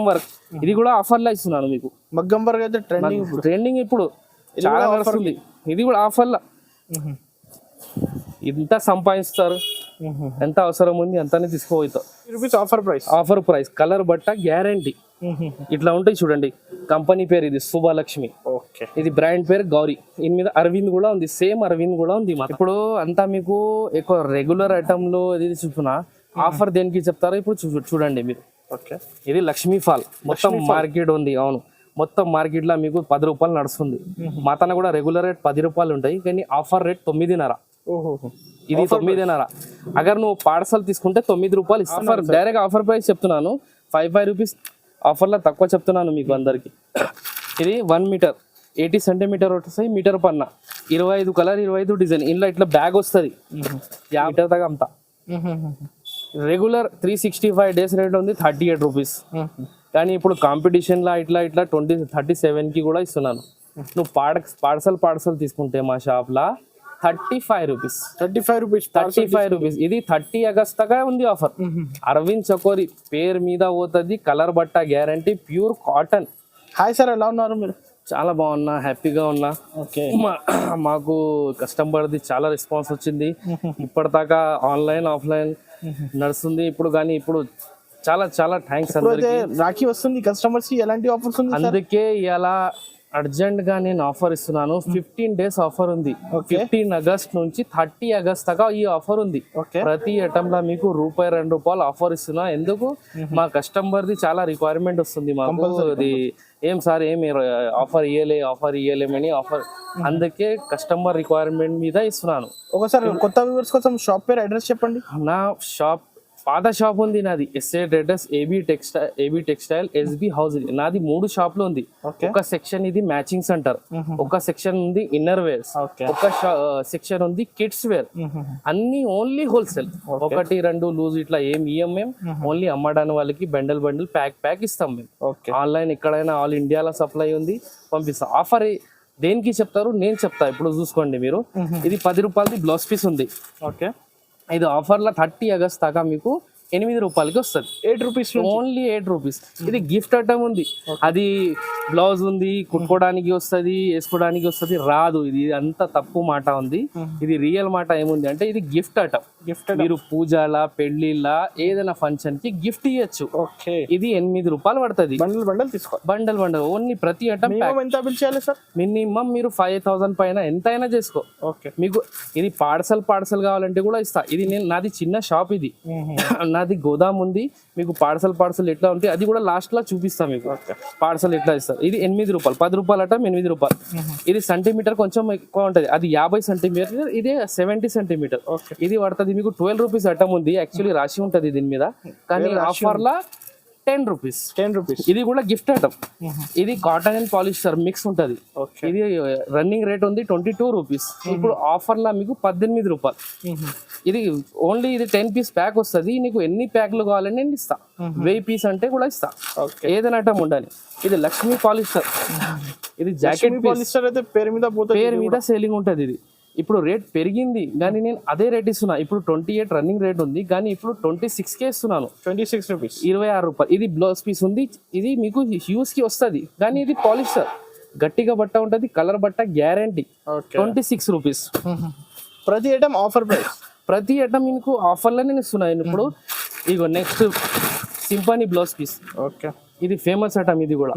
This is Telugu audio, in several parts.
వర్క్ ఇది కూడా ఆఫర్ లో ఇస్తున్నాను మీకు. మగ్గం వర్క్ అయితే ట్రెండింగ్ ఇప్పుడు చాలా నడుస్తుంది. ఇది కూడా ఆఫర్ లో ఇంత సంపాదిస్తారు, ఎంత అవసరం ఉంది అంతానే తీసుకోపోతావు. ఆఫర్ ప్రైస్ కలర్ బట్ట గ్యారంటీ ఇట్లా ఉంటాయి చూడండి. కంపెనీ పేరు ఇది శుభలక్ష్మి, ఇది బ్రాండ్ పేరు గౌరీ. దీని మీద అరవింద్ కూడా ఉంది, సేమ్ అరవింద్ కూడా ఉంది. ఇప్పుడు అంతా మీకు ఎక్కువ రెగ్యులర్ ఐటమ్ లో ఇది చూపున ఆఫర్ దేనికి చెప్తారో ఇప్పుడు చూడండి మీరు. ఇది లక్ష్మీ ఫాల్ మొత్తం మార్కెట్ ఉంది. అవును, మొత్తం మార్కెట్ లో మీకు 10 రూపాయలు నడుస్తుంది. మా తన కూడా రెగ్యులర్ రేట్ 10 రూపాయలు ఉంటాయి, కానీ ఆఫర్ రేట్ 9.5. ఇది 9.5. అగర్ నువ్వు పార్సల్ తీసుకుంటే 9 రూపాయలు ఇస్తాను. డైరెక్ట్ ఆఫర్ ప్రైస్ చెప్తున్నాను, 5 రూపీస్ ఆఫర్ లో తక్కువ చెప్తున్నాను మీకు అందరికి. ఇది 1 మీటర్ 80 సెంటీమీటర్ వస్తాయి. మీటర్ పన్న 25 కలర్ 25 డిజైన్. ఇంట్లో ఇట్లా బ్యాగ్ వస్తుంది 50 మీటర్ దాకా అంతా. రెగ్యులర్ 365 డేస్ రేట్ ఉంది 38 రూపీస్. కానీ ఇప్పుడు కాంపిటీషన్ లా ఇట్లా 37 కి కూడా ఇస్తున్నాను. నువ్వు పార్సల్ తీసుకుంటే మా షాప్ లా 35 రూపీస్. 35 రూపీస్. ఇది 30 ఆగస్ట్ దాకా ఉంది ఆఫర్. అరవింద్ చకోరి పేరు మీద పోతుంది. కలర్ బట్ట guarantee, pure cotton. Hi sir, ఎలా ఉన్నారు మీరు? చాలా బాగున్నా, హ్యాపీగా ఉన్నా. మాకు కస్టమర్ది చాలా రెస్పాన్స్ వచ్చింది. ఇప్పటిదాకా ఆన్లైన్ ఆఫ్లైన్ నడుస్తుంది ఇప్పుడు, కానీ ఇప్పుడు చాలా చాలా థ్యాంక్స్. రాఖీ వస్తుంది కస్టమర్స్, ఎలాంటి ఆఫర్స్ ఉంది? అందుకే ఇలా అర్జెంట్ గా నేను ఆఫర్ ఇస్తున్నాను. 15 డేస్ ఆఫర్ ఉంది. 15 ఆగస్ట్ నుంచి 30 ఆగస్ట్ దాకా ఈ ఆఫర్ ఉంది. ప్రతి ఐటమ్ లా మీకు ₹2 ఆఫర్ ఇస్తున్నా. ఎందుకు? మా కస్టమర్ ది చాలా రిక్వైర్మెంట్ వస్తుంది మాకు. అది ఏం సార్ ఏమి ఆఫర్ ఇయ్యలేమని ఆఫర్, అందుకే కస్టమర్ రిక్వైర్మెంట్ మీద ఇస్తున్నాను. ఒకసారి కొత్త వ్యూవర్స్ కోసం షాప్ పేరు అడ్రస్ చెప్పండి. నా షాప్ పాత షాప్ ఉంది నాది, estate address AB textile SB house. నాది 3 షాప్లు ఉంది. ఒక సెక్షన్ ఇది మ్యాచింగ్ సెంటర్, ఒక సెక్షన్ ఉంది ఇన్నర్ వేర్స్, ఒక సెక్షన్ ఉంది కిడ్స్ వేర్. అన్ని ఓన్లీ హోల్సేల్. 1, 2 లూజ్ ఇట్లా ఏం ఇయ్యం. ఓన్లీ అమ్మడానికి వాళ్ళకి బండల్ ప్యాక్ ఇస్తాం మేము. ఆన్లైన్ ఎక్కడైనా ఆల్ ఇండియాలో సప్లై ఉంది, పంపిస్తాం. ఆఫర్ దేనికి చెప్తారు నేను చెప్తా. ఇప్పుడు చూసుకోండి మీరు, ఇది 10 రూపాయలది బ్లౌజ్ పీస్ ఉంది. ఇది ఆఫర్లో 30 ఆగస్ట్ దాకా మీకు 8 రూపాయలకి వస్తుంది. 8 రూపీస్, ఓన్లీ 8 రూపీస్. ఇది గిఫ్ట్ ఐటమ్ ఉంది. అది బ్లౌజ్ ఉంది, కుట్టుకోవడానికి వస్తుంది, వేసుకోవడానికి వస్తుంది, రాదు. ఇది అంత తప్పు మాట ఉంది. ఇది రియల్ మాట ఏముంది అంటే ఇది గిఫ్ట్ ఐటమ్. మీరు పూజలా పెళ్లిలా ఏదైనా ఫంక్షన్ కి గిఫ్ట్ ఇవ్వచ్చు. ఇది 8 రూపాయలు పడుతుంది. బండల్ తీసుకో, బండల్ ఓన్లీ ప్రతి ఐటమ్. ఎంత బిల్ చేయాలి సార్? మినిమం మీరు 5000 పైన ఎంతైనా చేసుకో. మీకు ఇది పార్సల్ కావాలంటే కూడా ఇస్తా. ఇది నాది చిన్న షాప్, ఇది నాది గోదాం ఉంది. మీకు పార్సల్ ఎట్లా ఉంటుంది అది కూడా లాస్ట్ లో చూపిస్తా మీకు. పార్సల్ ఎట్లా ఇస్తారు. ఇది 8 రూపాయలు, 10 రూపాయలు అట 8 రూపాయలు. ఇది సెంటీమీటర్ కొంచెం ఎక్కువ ఉంటది, అది 50 సెంటీమీటర్, ఇది 70 సెంటీమీటర్. ఇది పడుతుంది మీకు 12 రూపీస్ ఐటమ్ ఉంది. యాక్చువల్లీ రాసి ఉంటది దీని మీద, కానీ ఆఫర్ లా 10 రూపీస్. ఇది కూడా గిఫ్ట్ ఐటమ్. ఇది కాటన్ అండ్ పాలిస్టర్ మిక్స్ ఉంటది. ఇది రన్నింగ్ రేట్ ఉంది 22 రూపీస్. ఇప్పుడు ఆఫర్ లా మీకు 18 రూపాయలు. ఇది ఓన్లీ ఇది 10 పీస్ ప్యాక్ వస్తుంది. నీకు ఎన్ని ప్యాక్లు కావాలని నేను ఇస్తా. 1000 పీస్ అంటే కూడా ఇస్తా. ఏదైనా ఐటమ్ ఉండాలి. ఇది లక్ష్మీ పాలిస్టర్. ఇది జాకెట్ పాలిస్టర్ అయితే పేరు మీద సేలింగ్ ఉంటది. ఇది ఇప్పుడు రేట్ పెరిగింది, కానీ నేను అదే రేట్ ఇస్తున్నా. ఇప్పుడు 28 రన్నింగ్ రేట్ ఉంది, కానీ ఇప్పుడు 26కే ఇస్తున్నాను. 26 రూపీస్, 26 రూపాయలు. ఇది బ్లౌజ్ పీస్ ఉంది. ఇది మీకు హ్యూస్ కి వస్తుంది, కానీ ఇది పాలిస్టర్ గట్టిగా బట్ట ఉంటది. కలర్ బట్ట గ్యారంటీ. 26 రూపీస్. ప్రతి ఐటమ్ ఆఫర్ ప్రైస్. ప్రతి ఐటమ్ మీకు ఆఫర్లో నేను ఇస్తున్నాను. ఇప్పుడు ఇగో నెక్స్ట్ సింపనీ బ్లౌజ్ పీస్. ఇది ఫేమస్ ఐటమ్. ఇది కూడా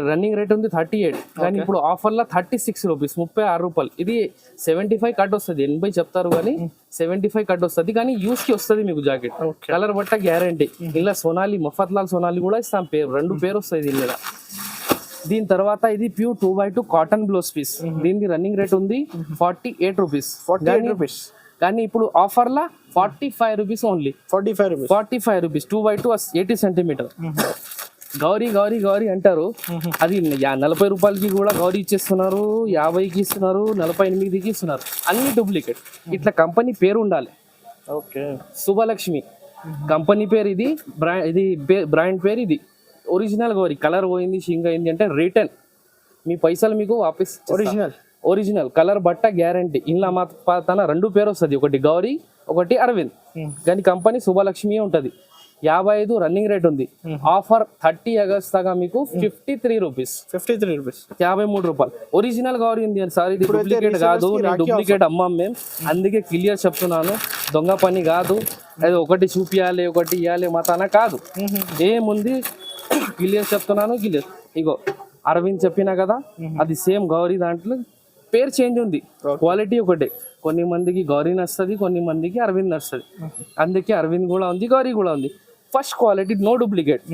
రన్నింగ్ రేట్ ఉంది 38, కానీ ఇప్పుడు ఆఫర్లో 36 రూపీస్, 36 రూపాయలు. ఇది 75 కట్ వస్తుంది. 80 చెప్తారు కానీ 75 కట్ వస్తుంది, కానీ యూస్ కి వస్తుంది మీకు జాకెట్. కలర్ బట్ట గ్యారంటీ. ఇలా సోనాలి, మఫత్లాల్ సోనాలి కూడా ఇస్తాం. పేరు 2 పేరు వస్తాయి దీని మీద. దీని తర్వాత ఇది pure 2x2 cotton blouse piece. దీనికి రన్నింగ్ రేట్ ఉంది 48 రూపీస్. కానీ ఇప్పుడు ఆఫర్ లా 45 rupees only. 45 rupees 2x2 80 centimetre. Gauri అంటారు. అది 40 రూపాయలకి కూడా గౌరీ ఇచ్చేస్తున్నారు, 50కి ఇస్తున్నారు, 48కి ఇస్తున్నారు. అన్ని డూప్లికేట్. ఇట్లా కంపెనీ పేరు ఉండాలి. శుభలక్ష్మి కంపెనీ పేరు. ఇది బ్రాండ్ పేరు. ఇది ఒరిజినల్ గౌరీ. కలర్ పోయింది, షింగ్ అయింది అంటే రిటర్న్, మీ పైసలు మీకు వాపస్. ఒరిజినల్ కలర్ బట్ట గ్యారంటీ. ఇలా మా తన 2 పేరు వస్తుంది, ఒకటి గౌరీ, ఒకటి అరవింద్, కానీ కంపెనీ శుభలక్ష్మి ఉంటది. 55 రన్నింగ్ రేట్ ఉంది. ఆఫర్ 30 ఆగస్ట్ దాకా మీకు 53 రూపీస్, 53 రూపీస్, 53 రూపాయలు. ఒరిజినల్ గౌరీ ఉంది సార్, ఇది డూప్లికేట్ కాదు. నేను డూప్లికేట్ అమ్మాం మేము, అందుకే క్లియర్ చెప్తున్నాను. దొంగ పని కాదు, అది ఒకటి చూపియాలి ఒకటి ఇవ్వాలి మతాన కాదు. ఏముంది క్లియర్ చెప్తున్నాను. క్లియర్ ఇగో అరవింద్ చెప్పినా కదా, అది సేమ్ గౌరీ, దాంట్లో పేరు చేంజ్ ఉంది, క్వాలిటీ ఒకటే. కొన్ని మందికి గౌరీ నస్తుంది, కొన్ని మందికి అరవింద్ నస్తుంది. అందుకే అరవింద్ కూడా ఉంది, గౌరీ కూడా ఉంది. First quality, no duplicate.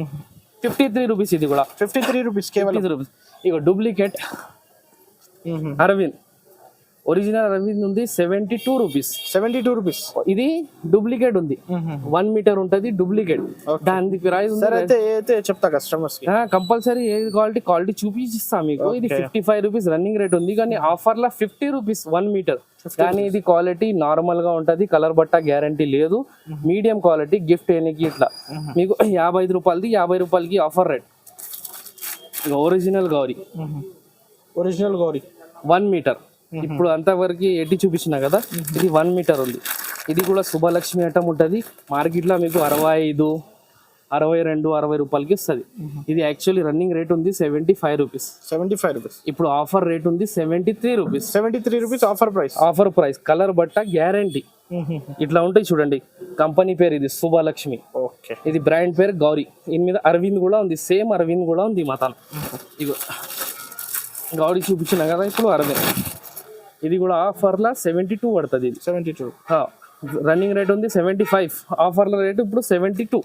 53 rupees ఇది కూడా, 53 రూపీస్ కేవలం. 53 రూపీస్. ఇక డూప్లికేట్ అరవింద్, ఒరిజినల్ అరవింద్ ఉంది 72 రూపీస్. 72 రూపీస్. ఇది డూప్లికేట్ ఉంది, 1 మీటర్ ఉంటది డూప్లికేట్. దాని ప్రైస్ సరే అయితే చెప్తా కస్టమర్స్ కి కంపల్సరీ ఏది క్వాలిటీ చూపించిస్తా మీకు. ఇది 55 రూపీస్ రన్నింగ్ రేట్ ఉంది, కానీ ఆఫర్ లా 50 రూపీస్ 1 మీటర్. కానీ ఇది క్వాలిటీ నార్మల్ గా ఉంటది, కలర్ బట్ట గ్యారంటీ లేదు. మీడియం క్వాలిటీ గిఫ్ట్ ఏనికి ఇట్లా మీకు 55 రూపాయలది, 50 రూపాయలకి ఆఫర్ రేట్. ఇక original Gauri, original Gauri 1 metre. ఇప్పుడు అంతవరకు 80 చూపించిన కదా, ఇది 1 మీటర్ ఉంది. ఇది కూడా శుభలక్ష్మి ఐటమ్ ఉంటుంది. మార్కెట్లో మీకు 65, 62, 60 రూపాయలకి ఇస్తుంది. ఇది యాక్చువల్లీ రన్నింగ్ రేట్ ఉంది 75 రూపీస్. 75 రూపీస్. ఇప్పుడు ఆఫర్ రేట్ ఉంది 73 rupees. 73 rupees offer price. Offer price, colour బట్ట గ్యారంటీ. ఇట్లా ఉంటాయి చూడండి. కంపెనీ పేరు ఇది శుభలక్ష్మి. ఓకే. ఇది బ్రాండ్ పేరు గౌరీ. దీని మీద అరవింద్ కూడా ఉంది, సేమ్ అరవింద్ కూడా ఉంది మతాను. ఇగో గౌరీ చూపించిన కదా, ఇప్పుడు అరవింద్. ఇది కూడా ఆఫర్లో 72 పడుతుంది. ఇది 72. రన్నింగ్ రేట్ ఉంది 75, ఆఫర్ల రేట్ ఇప్పుడు 72.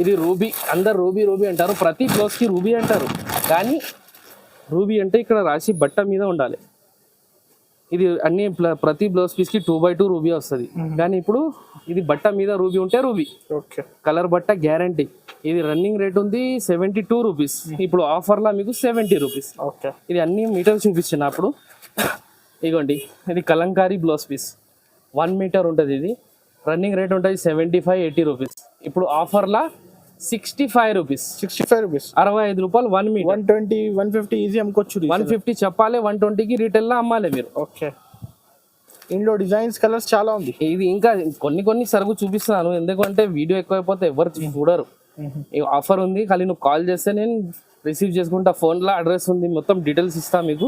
ఇది రూబీ, అందరు రూబీ రూబీ అంటారు, ప్రతి బ్లౌజ్కి రూబీ అంటారు. కానీ రూబీ అంటే ఇక్కడ రాసి బట్ట మీద ఉండాలి. ఇది అన్ని ప్రతి బ్లౌజ్ పీస్కి 2/2 రూబీ వస్తుంది. కానీ ఇప్పుడు ఇది బట్ట మీద రూబీ ఉంటే రూబీ. ఓకే. కలర్ బట్ట గ్యారంటీ. ఇది రన్నింగ్ రేట్ ఉంది 72 రూపీస్. ఇప్పుడు ఆఫర్లో మీకు 70 రూపీస్. ఓకే. ఇది అన్ని మీటర్ చూపించిన అప్పుడు. ఇగోండి, ఇది కలంకారీ బ్లౌజ్ పీస్ 1 మీటర్ ఉంటుంది. ఇది రన్నింగ్ రేట్ ఉంటుంది 75, 80 రూపీస్. ఇప్పుడు ఆఫర్లా 65 రూపీస్. 65 రూపీస్, 65 రూపాయలు 1 మీటర్. 120, 150 ఈజీ అమ్ముకోవచ్చు. 150 చెప్పాలి, 120కి రీటైల్లో అమ్మాలి మీరు. ఓకే. ఇందులో డిజైన్స్, కలర్స్ చాలా ఉంది. ఇది ఇంకా కొన్ని సరుకు చూపిస్తున్నాను, ఎందుకంటే వీడియో ఎక్కువైపోతే ఎవరు చూడరు. ఆఫర్ ఉంది, ఖాళీ నువ్వు కాల్ చేస్తే నేను రిసీవ్ చేసుకుంటా. ఫోన్లో అడ్రస్ ఉంది, మొత్తం డీటెయిల్స్ ఇస్తా మీకు.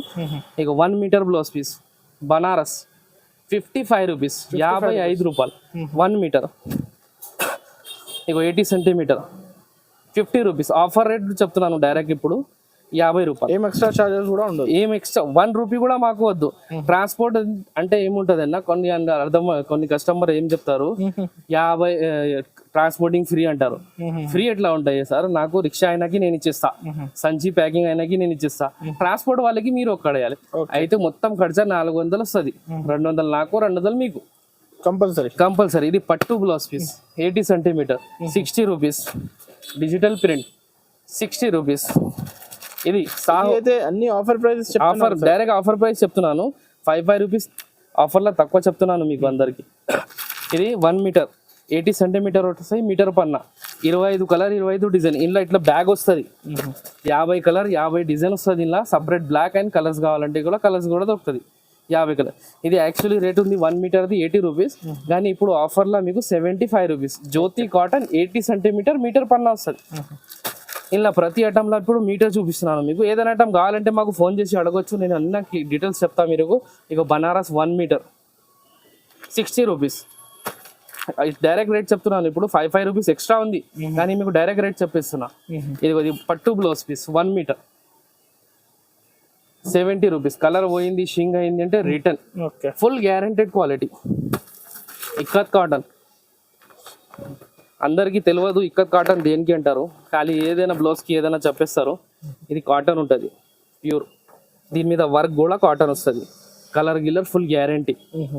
ఇక 1 metre blouse piece Banaras 55 rupees, 55 రూపాయలు 1 మీటర్. ఇక 80 సెంటీమీటర్ 50 రూపీస్. ఆఫర్ రేట్ చెప్తున్నాను డైరెక్ట్ ఇప్పుడు 50 రూపాయలు. ఏం ఎక్స్ట్రా చార్జెస్ కూడా ఉండదు. ఏం ఎక్స్ట్రా 1 రూపీ కూడా మాకు వద్దు. ట్రాన్స్పోర్ట్ అంటే ఏముంటది అన్న, కొన్ని కస్టమర్ ఏం చెప్తారు, 50 ట్రాన్స్పోర్టింగ్ ఫ్రీ అంటారు. ఫ్రీ ఎట్లా ఉంటాయి సార్, నాకు రిక్షా అయినాకి నేను ఇచ్చేస్తా, సంచి ప్యాకింగ్ అయినాకి నేను ఇచ్చేస్తా, ట్రాన్స్పోర్ట్ వాళ్ళకి మీరు ఒక్కడేయాలి. అయితే మొత్తం ఖర్చు 400 వస్తుంది. 200 నాకు, 200 మీకు కంపల్సరీ. ఇది పట్టు blouse piece 80 centimetre 60 rupees. Digital print 60 rupees. ఇది అయితే అన్ని offer prices. Offer direct offer price చెప్తున్నాను, 5 రూపీస్ ఆఫర్లో తక్కువ చెప్తున్నాను మీకు అందరికి. ఇది 1 మీటర్ 80 సెంటీమీటర్ వస్తాయి. మీటర్ పన్న 25 కలర్, 25 డిజైన్. ఇంట్లో ఇట్లా బ్యాగ్ వస్తుంది, 50 కలర్, 50 డిజైన్ వస్తుంది. ఇలా సపరేట్ బ్లాక్ అండ్ కలర్స్ కావాలంటే కూడా కలర్స్ కూడా దొరుకుతుంది. 50 కలర్. ఇది యాక్చువల్లీ రేట్ ఉంది 1 మీటర్ది 80 రూపీస్, కానీ ఇప్పుడు ఆఫర్లో మీకు 75 రూపీస్. జ్యోతి కాటన్ 80 సెంటీమీటర్ మీటర్ పన్న వస్తుంది. ఇలా ప్రతి ఐటమ్లో ఇప్పుడు మీటర్ చూపిస్తున్నాను మీకు. ఏదైనా ఐటమ్ కావాలంటే మాకు ఫోన్ చేసి అడగొచ్చు, నేను అన్ని డీటెయిల్స్ చెప్తాను మీరు. ఇక Banaras 1 metre 60 rupees. Direct rate చెప్తున్నాను ఇప్పుడు. 5 రూపీస్ ఎక్స్ట్రా ఉంది, కానీ మీకు డైరెక్ట్ రేట్ చెప్పేస్తున్నా. ఇది పట్టు blouse piece 1 metre 70 rupees. Colour పోయింది, షింగ్ అయింది అంటే return. Full guaranteed quality. Ikat cotton అందరికీ తెలియదు, ఇక్కత్ కాటన్ దేనికి అంటారు. ఖాళీ ఏదైనా బ్లౌజ్కి ఏదైనా చెప్పేస్తారు. ఇది కాటన్ ఉంటుంది ప్యూర్. దీని మీద వర్క్ కూడా కాటన్ వస్తుంది. కలర్ గిల్లర్ ఫుల్ గ్యారంటీ.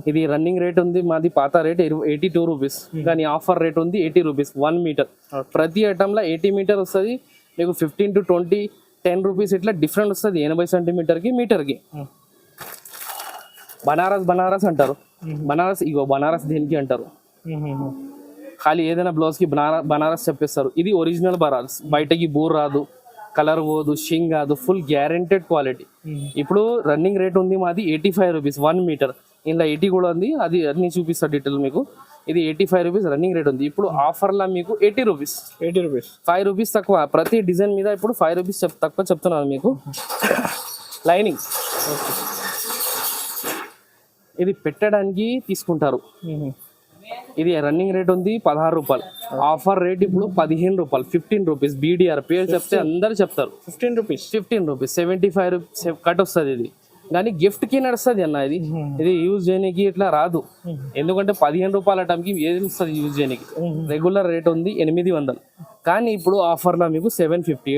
ఇది రన్నింగ్ రేట్ ఉంది మాది, పాత రేట్ 82 రూపీస్, కానీ ఆఫర్ రేట్ ఉంది 80 రూపీస్ 1 మీటర్. ప్రతి ఐటమ్లో 80 మీటర్ వస్తుంది మీకు. 15 to 20, 10 రూపీస్ ఇట్లా డిఫరెంట్ వస్తుంది 80 సెంటీమీటర్కి మీటర్కి. బనారస్ అంటారు. బనారస్ ఇగో బనారస్ దేనికి అంటారు, ఖాళీ ఏదైనా బ్లౌజ్కి బనారస్ చెప్పేస్తారు. ఇది ఒరిజినల్ బనారస్, బయటకి బోర్ రాదు, కలర్ పోదు, షింగ్ కాదు, ఫుల్ గ్యారెంటెడ్ క్వాలిటీ. ఇప్పుడు రన్నింగ్ రేట్ ఉంది మాది 85 రూపీస్ 1 మీటర్. ఇలా 80 కూడా ఉంది, అది అన్ని చూపిస్తా డీటెయిల్ మీకు. ఇది 85 రూపీస్ రన్నింగ్ రేట్ ఉంది. ఇప్పుడు ఆఫర్లో మీకు 80 రూపీస్, 80 రూపీస్, 5 రూపీస్ తక్కువ. ప్రతి డిజైన్ మీద ఇప్పుడు 5 రూపీస్ తక్కువ చెప్తున్నాను మీకు. లైనింగ్ ఇది పెట్టడానికి తీసుకుంటారు. ఇది రన్నింగ్ రేట్ ఉంది 16 రూపాయలు. ఆఫర్ రేట్ ఇప్పుడు 15 రూపాయలు, 15 రూపీస్. బీడీఆర్ పేరు చెప్తే అందరు చెప్తారు. 15 రూపీస్, 15 రూపీస్, 75 రూపీస్ కట్ వస్తుంది. ఇది కానీ గిఫ్ట్ కి నడుస్తుంది అన్న. ఇది యూజ్ చేయడానికి ఇట్లా రాదు. ఎందుకంటే 15 రూపాయల టైంకి ఏది వస్తుంది యూజ్ చేయడానికి. రెగ్యులర్ రేట్ ఉంది 800, కానీ ఇప్పుడు ఆఫర్ లో మీకు 750,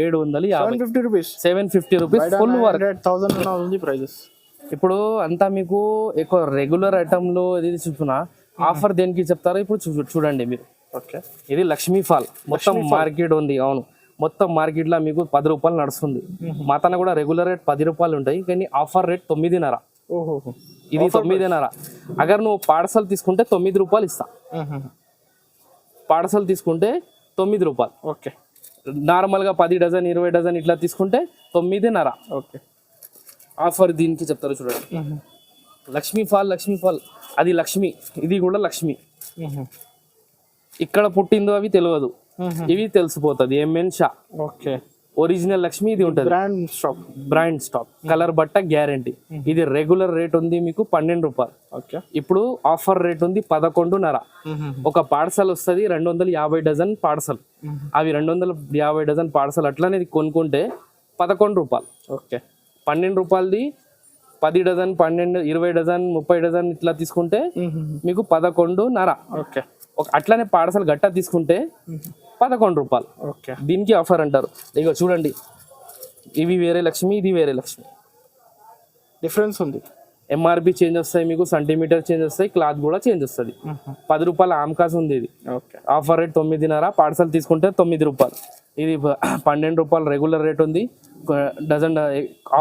750 రూపీస్, 750 రూపీస్ ఫుల్ వర్క్. 1000 ఉంది ప్రైజెస్. ఇప్పుడు అంతా మీకు ఎక్కువ రెగ్యులర్ ఐటమ్ లో ఇది చూస్తున్నా. ఆఫర్ దేనికి చెప్తారో ఇప్పుడు చూడండి మీరు. ఓకే, ఇది లక్ష్మీ ఫాల్. మొత్తం మార్కెట్ ఉంది. అవును, మొత్తం మార్కెట్ లో మీకు 10 రూపాయలు నడుస్తుంది. మా తన కూడా రెగ్యులర్ రేట్ 10 రూపాయలు ఉంటాయి, కానీ ఆఫర్ రేట్ 9.5. ఓహో, ఇది 9.5. అగర్ నువ్వు పార్సల్ తీసుకుంటే 9 రూపాయలు ఇస్తా. పార్సల్ తీసుకుంటే 9 రూపాయలు. ఓకే, నార్మల్ గా 10 డజన్ 20 డజన్ ఇట్లా తీసుకుంటే 9.5. ఓకే, ఆఫర్ దీనికి చెప్తారు చూడండి. Lakshmi fall, Lakshmi fall. అది లక్ష్మి, ఇది కూడా లక్ష్మి. ఇక్కడ పుట్టిందో అవి తెలియదు, ఇవి తెలిసిపోతుంది. M N Shah. Okay, original Lakshmi ఇది ఉంటుంది. బ్రాండ్ స్టాక్, కలర్ బట్ట గ్యారంటీ. ఇది రెగ్యులర్ రేట్ ఉంది మీకు 12 రూపాయలు. ఓకే, ఇప్పుడు ఆఫర్ రేట్ ఉంది 11.5. ఒక పార్సల్ వస్తుంది 250 డజన్ పార్సల్. అవి 250 డజన్ పార్సల్ అట్లానే కొనుక్కుంటే 11 రూపాయలు. ఓకే, 12 రూపాయలది 10 డజన్, 12, 20 డజన్, 30 డజన్ ఇట్లా తీసుకుంటే మీకు 11.5. ఓకే, అట్లానే పార్సల్ గట్టా తీసుకుంటే 11 రూపాయలు. ఓకే, దీనికి ఆఫర్ అంటారు. ఇక చూడండి, ఇవి వేరే లక్ష్మి, ఇది వేరే లక్ష్మి. డిఫరెన్స్ ఉంది. ఎంఆర్పి చేంజ్ వస్తాయి మీకు, సెంటీమీటర్ చేంజ్ వస్తాయి, క్లాత్ కూడా చేంజ్ వస్తుంది. 10 రూపాయల ఆమ్కాస్ ఉంది ఇది. Okay, offer rate 9.5. పార్సల్ తీసుకుంటే 9 రూపాయలు. ఇది 12 రూపాయలు రెగ్యులర్ రేట్ ఉంది. Dozen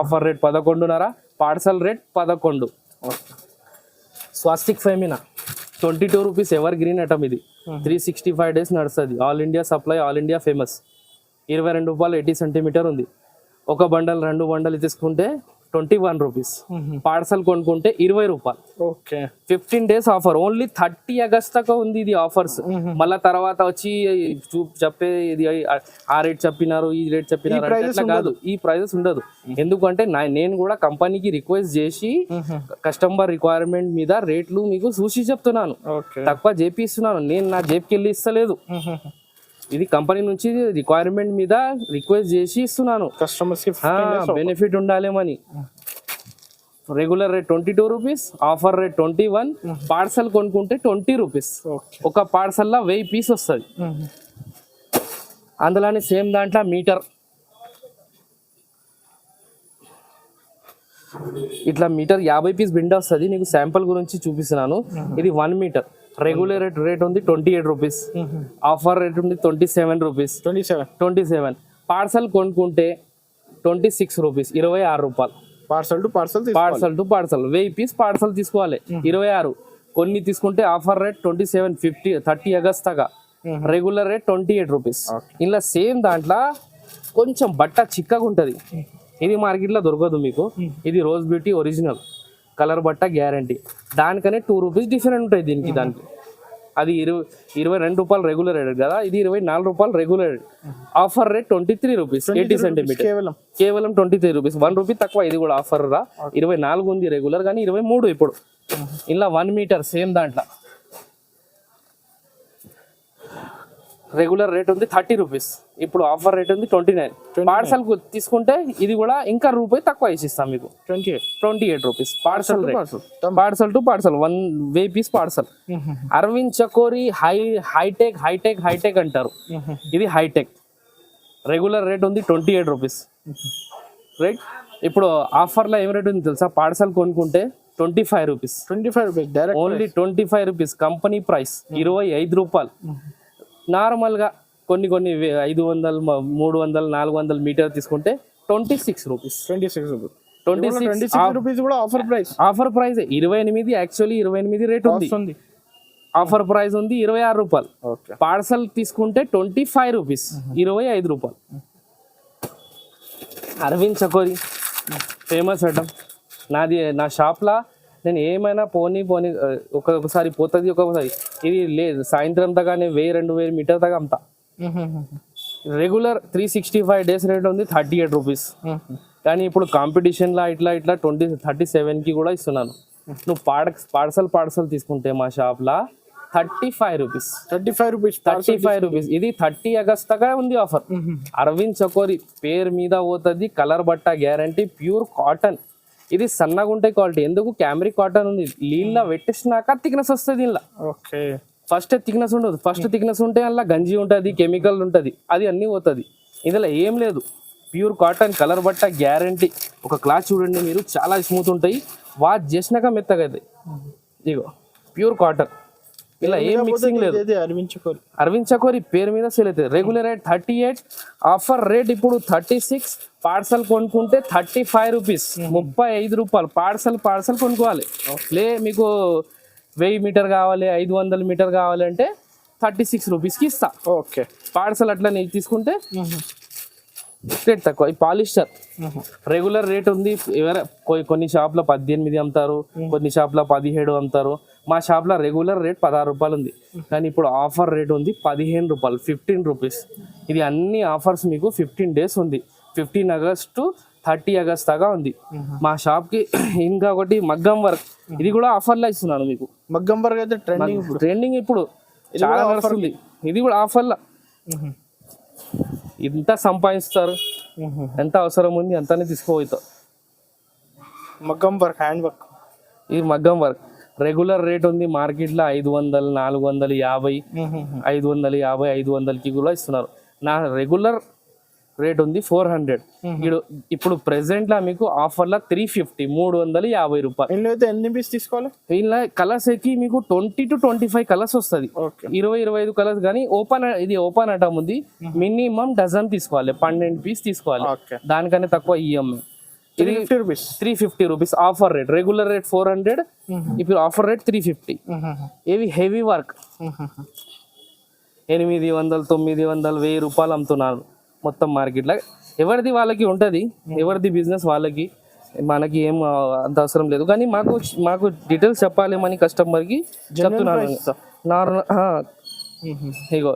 offer rate 11.5, parcel rate 11. Swastik Femina 22 rupees. Evergreen item ఇది. 365 డేస్ నడుస్తుంది. All India supply, all India famous. 22 రూపాయలు 80 సెంటీమీటర్ ఉంది. ఒక బండల్ 2 బండలు తీసుకుంటే 21 రూపీస్. పార్సల్ కొనుక్కుంటే 20 రూపాయలు. Okay, 15 days offer. Only 30 August దాకా ఉంది ఇది ఆఫర్స్. మళ్ళా తర్వాత వచ్చి చెప్పే ఇది ఆ రేట్ చెప్పినారు, ఈ రేట్ చెప్పినారు అట్లా కాదు. ఈ ప్రైజెస్ ఉండదు. ఎందుకంటే నేను కూడా కంపెనీకి రిక్వెస్ట్ చేసి కస్టమర్ రిక్వైర్మెంట్ మీద రేట్లు మీకు చూసి చెప్తున్నాను. తక్కువ చేపిస్తున్నాను. నేను నా జేబుకి వెళ్ళి ఇస్తలేదు. ఇది కంపెనీ నుంచి రిక్వైర్మెంట్ మీద రిక్వెస్ట్ చేసి ఇస్తున్నాను. కస్టమర్స్ బెనిఫిట్ ఉండాలేమని. Regular rate 22 rupees, offer rate 21. Parcel కొనుక్కుంటే 20 రూపీస్. ఒక పార్సల్లో 1000 పీస్ వస్తుంది. అందులోనే సేమ్ దాంట్లో మీటర్, ఇట్లా మీటర్ 50 పీస్ బిండ వస్తుంది. నీకు శాంపుల్ గురించి చూపిస్తున్నాను. ఇది 1 మీటర్. రెగ్యులర్ రేట్ ఉంది 28 రూపీస్. ఆఫర్ రేట్ ఉంది 27 రూపీస్. 27. పార్సల్ కొనుక్కుంటే 26 రూపీస్, 26 రూపాయలు. Parcel to parcel, 1000 piece parcel తీసుకోవాలి. 26 కొన్ని తీసుకుంటే ఆఫర్ రేట్ 27, 50, 30 ఆగస్ట్ దాకా. Regular rate 28 rupees. ఇలా సేమ్ దాంట్లో కొంచెం బట్ట చిక్కగా ఉంటుంది. ఇది మార్కెట్లో దొరకదు మీకు. ఇది రోజ్ బ్యూటీ ఒరిజినల్, కలర్ బట్ట గ్యారంటీ. దానికనే 2 రూపీస్ డిఫరెంట్ ఉంటాయి దీనికి దానికి. అది 22 రూపాయలు రెగ్యులర్ రేట్ కదా, ఇది 24 రూపాయలు regular rate. Offer rate 23 rupees, 80 centimetre. కేవలం 23 రూపీస్. 1 రూపీ తక్కువ. ఇది కూడా ఆఫర్ రా. 24 ఉంది రెగ్యులర్, కానీ 23 ఇప్పుడు. ఇలా 1 మీటర్ సేమ్ దాంట్లో రెగ్యులర్ రేట్ ఉంది 30 రూపీస్. ఇప్పుడు ఆఫర్ రేట్ ఉంది 29. పార్సల్ తీసుకుంటే ఇది కూడా ఇంకా రూపాయి తక్కువ ఇస్తాం మీకు. 28 rupees parcel rate. Parcel to parcel 1000 piece parcel. Arvind Chakori hitech అంటారు. ఇది హైటెక్. రెగ్యులర్ రేట్ ఉంది 28 రూపీస్. రైట్. ఇప్పుడు ఆఫర్లో ఏం రేట్ ఉంది తెలుసా? పార్సల్ కొనుక్కుంటే 25 rupees. Only 25 rupees. Company price 25 రూపాయలు. నార్మల్గా కొన్ని 500, 300, 400 మీటర్ తీసుకుంటే 26 రూపీస్. 26 రూపీస్ కూడా offer price. Offer price 28. Actually 28 rate ఉంది. ఆఫర్ ప్రైస్ ఉంది 26 రూపాయలు. పార్సల్ తీసుకుంటే 25 రూపీస్, 25 రూపాయలు. Arvind Chakori famous item. నా షాప్లో నేను ఏమైనా పోనీ ఒక్కొక్కసారి పోతుంది, ఒక్కొక్కసారి ఇది లేదు. సాయంత్రం దాకా నేను 1000-2000 మీటర్ దాకా అమ్ముతా. రెగ్యులర్ 365 డేస్ రేట్ ఉంది 38 రూపీస్. కానీ ఇప్పుడు కాంపిటీషన్లో ఇట్లా 37కి కూడా ఇస్తున్నాను. నువ్వు పార్సల్ తీసుకుంటే మా షాప్లో 35 రూపీస్. 35 రూపీస్. ఇది 30 ఆగస్ట్ దాకా ఉంది ఆఫర్. అరవింద్ చకోరి పేరు మీద పోతుంది. కలర్ బట్ట గ్యారంటీ, ప్యూర్ కాటన్. ఇది సన్నగా ఉంటాయి క్వాలిటీ. ఎందుకు క్యామరిక్ కాటన్ ఉంది. నీళ్ళ పెట్టేసినాక థిక్నెస్ వస్తుంది. ఇలా ఫస్ట్ థిక్నెస్ ఉండదు. ఫస్ట్ థిక్నెస్ ఉంటే అలా గంజి ఉంటుంది, కెమికల్ ఉంటుంది, అది అన్నీ పోతుంది. ఇందులో ఏం లేదు, ప్యూర్ కాటన్, కలర్ బట్ట గ్యారంటీ. ఒక క్లాత్ చూడండి మీరు, చాలా స్మూత్ ఉంటాయి. వాష్ చేసినాక మెత్తగా అవుతాయి. ఇగో ప్యూర్ కాటన్, ఇలా ఏం మిక్సింగ్ లేదు. అరవింద్ చకోరి పేరు మీద సేల్ అవుతుంది. రెగ్యులర్ రేట్ 38, ఆఫర్ రేట్ ఇప్పుడు 36. పార్సల్ కొనుక్కుంటే 35 రూపీస్, 35 రూపాయలు. పార్సల్ కొనుక్కోవాలి. మీకు 1000 మీటర్ కావాలి, 500 మీటర్ కావాలంటే 36 రూపీస్కి ఇస్తా. ఓకే, పార్సల్ అట్లా నీకు తీసుకుంటే రేట్ తక్కువ. ఈ పాలిస్టర్ రెగ్యులర్ రేట్ ఉంది. కొన్ని షాప్లో 18 అమ్ముతారు, కొన్ని షాప్లో 17 అమ్ముతారు. మా షాప్లో రెగ్యులర్ రేట్ 16 రూపాయలు ఉంది. కానీ ఇప్పుడు ఆఫర్ రేట్ ఉంది 15 రూపాయలు, 15 రూపీస్. ఇది అన్ని ఆఫర్స్ మీకు 15 డేస్ ఉంది. 15 ఆగస్ట్ టు 30 ఆగస్ట్ దాకా ఉంది మా షాప్కి. ఇంకా ఒకటి మగ్గం వర్క్, ఇది కూడా ఆఫర్లో ఇస్తున్నాను మీకు. మగ్గం వర్క్ అయితే ట్రెండింగ్ ఇప్పుడు చాలా నడుస్తుంది. ఇది కూడా ఆఫర్లో. ఇంత సంపాదిస్తారు, ఎంత అవసరం ఉంది అంతానే తీసుకోపోతావు. మగ్గం వర్క్, హ్యాండ్ వర్క్. ఇది మగ్గం వర్క్ రెగ్యులర్ రేట్ ఉంది మార్కెట్లో 500, 450, 550, 500కి కూడా ఇస్తున్నారు. నా రెగ్యులర్ రేట్ ఉంది 400. ఇప్పుడు ప్రెసెంట్ లా మీకు ఆఫర్ లా 350, 350 రూపాయలు. ఎన్ని పీస్ తీసుకోవాలి? ఇలా కలర్స్ ఎక్కి మీకు 20 to 25 కలర్స్ వస్తుంది. 20-25 కలర్స్. కానీ ఇది ఓపెన్ ఐటమ్ ఉంది. మినిమం డజన్ తీసుకోవాలి, 12 పీస్ తీసుకోవాలి. దానికన్నా తక్కువ ఈఎంఐ. ఇది 350 rupees offer rate. Regular rate 400, ఇప్పుడు ఆఫర్ రేట్ 350. ఇవి హెవీ వర్క్ 800, 900, 1000 రూపాయలు అమ్ముతున్నారు మొత్తం మార్కెట్లో. ఎవరిది వాళ్ళకి ఉంటుంది, ఎవరిది బిజినెస్ వాళ్ళకి. మనకి ఏం అంత అవసరం లేదు. కానీ మాకు డీటెయిల్స్ చెప్పాలి అని కస్టమర్కి చెప్తున్నాను. ఇగో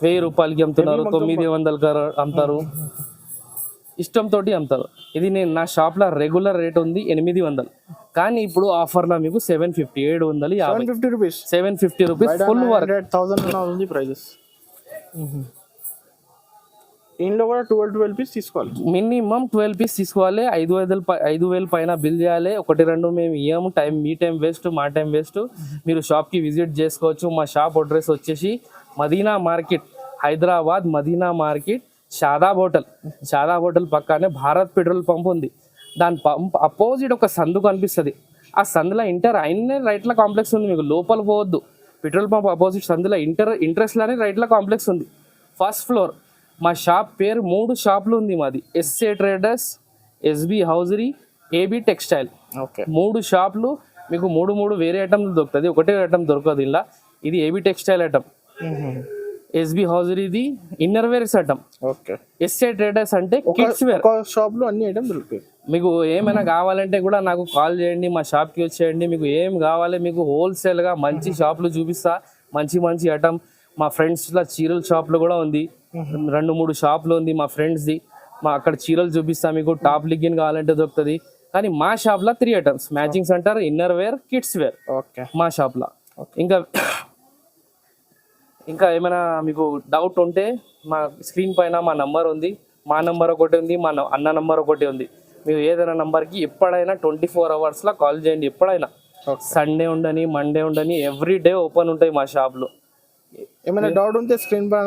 1000 రూపాయలకి అమ్ముతున్నారు, 900 అమ్ముతారు, ఇష్టంతో అమ్ముతారు. ఇది నా షాప్లో రెగ్యులర్ రేట్ ఉంది 800. కానీ ఇప్పుడు ఆఫర్లో మీకు 750, 750 rupees, 750 rupees full work. 1000 prices. ఇంట్లో కూడా 12 పీస్ తీసుకోవాలి, మినిమం 12 పీస్ తీసుకోవాలి. 5,000 పైన బిల్ చేయాలి. 1-2 మేము ఇయ్యము. మీ టైం వేస్ట్, మా టైం వేస్ట్. మీరు షాప్కి విజిట్ చేసుకోవచ్చు. మా షాప్ అడ్రస్ వచ్చేసి Madina market, Hyderabad Madina market, Shadab hotel పక్కనే భారత్ పెట్రోల్ పంప్ ఉంది. దాని పంప్ అపోజిట్ ఒక సందు కనిపిస్తుంది. ఆ సందులో అయిన రైట్ల కాంప్లెక్స్ ఉంది. మీకు లోపల పోవద్దు. పెట్రోల్ పంప్ అపోజిట్ సందులో ఇంట్రెస్ట్లోనే రైట్ల కాంప్లెక్స్ ఉంది. First floor. మా షాప్ పేరు 3 షాపులు ఉంది మాది. S A traders, S B hosiery, A B textile. 3 షాపులు. మీకు 3 వేరే ఐటమ్లు దొరుకుతుంది, ఒకటే ఐటమ్ దొరకదు ఇలా. ఇది ఏబి టెక్స్టైల్ ఐటమ్, ఎస్బి హౌజరీది inner wears item, SA traders అంటే కిడ్స్ వేర్. షాప్ లో అన్ని ఐటమ్ దొరుకుతాయి. మీకు ఏమైనా కావాలంటే కూడా నాకు కాల్ చేయండి, మా షాప్కి వచ్చేయండి. మీకు ఏం కావాలి మీకు హోల్సేల్గా మంచి షాపులు చూపిస్తా. మంచి ఐటమ్. మా ఫ్రెండ్స్లో చీరల షాప్లో కూడా ఉంది. 2-3 షాపులు ఉంది మా ఫ్రెండ్స్ది. అక్కడ చీరలు చూపిస్తా మీకు. టాప్ లిగిన్ కావాలంటే దొరుకుతుంది. కానీ మా షాప్లో 3 items: matching centre, inner wear, kids wear మా షాప్లో. ఇంకా ఏమైనా మీకు డౌట్ ఉంటే మా స్క్రీన్ పైన మా నంబర్ ఉంది. మా నంబర్ ఒకటి ఉంది, మా అన్న నంబర్ ఒకటి ఉంది. మీరు ఏదైనా నంబర్కి ఎప్పుడైనా 24 అవర్స్లో కాల్ చేయండి. ఎప్పుడైనా, సండే ఉండని, మండే ఉండని, ఎవ్రీ డే ఓపెన్ ఉంటాయి మా షాప్లో. ఏమైనా డౌట్ ఉంటే స్క్రీన్ పై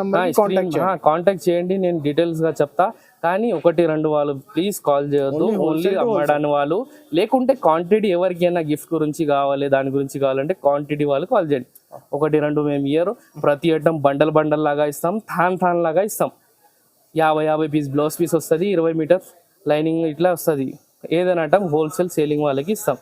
కాంటాక్ట్ చేయండి. నేను డీటెయిల్స్గా చెప్తా. కానీ 1-2 వాళ్ళు ప్లీజ్ కాల్ చేయొద్దు. ఓన్లీ అమ్మడానికి వాళ్ళు. లేకుంటే క్వాంటిటీ ఎవరికైనా గిఫ్ట్ గురించి కావాలి, దాని గురించి కావాలంటే క్వాంటిటీ వాళ్ళు కాల్ చేయండి. 1-2 మేము ఇయర్. ప్రతి ఐటమ్ బండల్ లాగా ఇస్తాం, థాన్ లాగా ఇస్తాం. 50 పీస్ బ్లౌజ్ పీస్ వస్తుంది, 20 మీటర్ లైనింగ్ ఇట్లా వస్తుంది. ఏదైనా ఐటమ్ హోల్సేల్ సేలింగ్ వాళ్ళకి ఇస్తాం.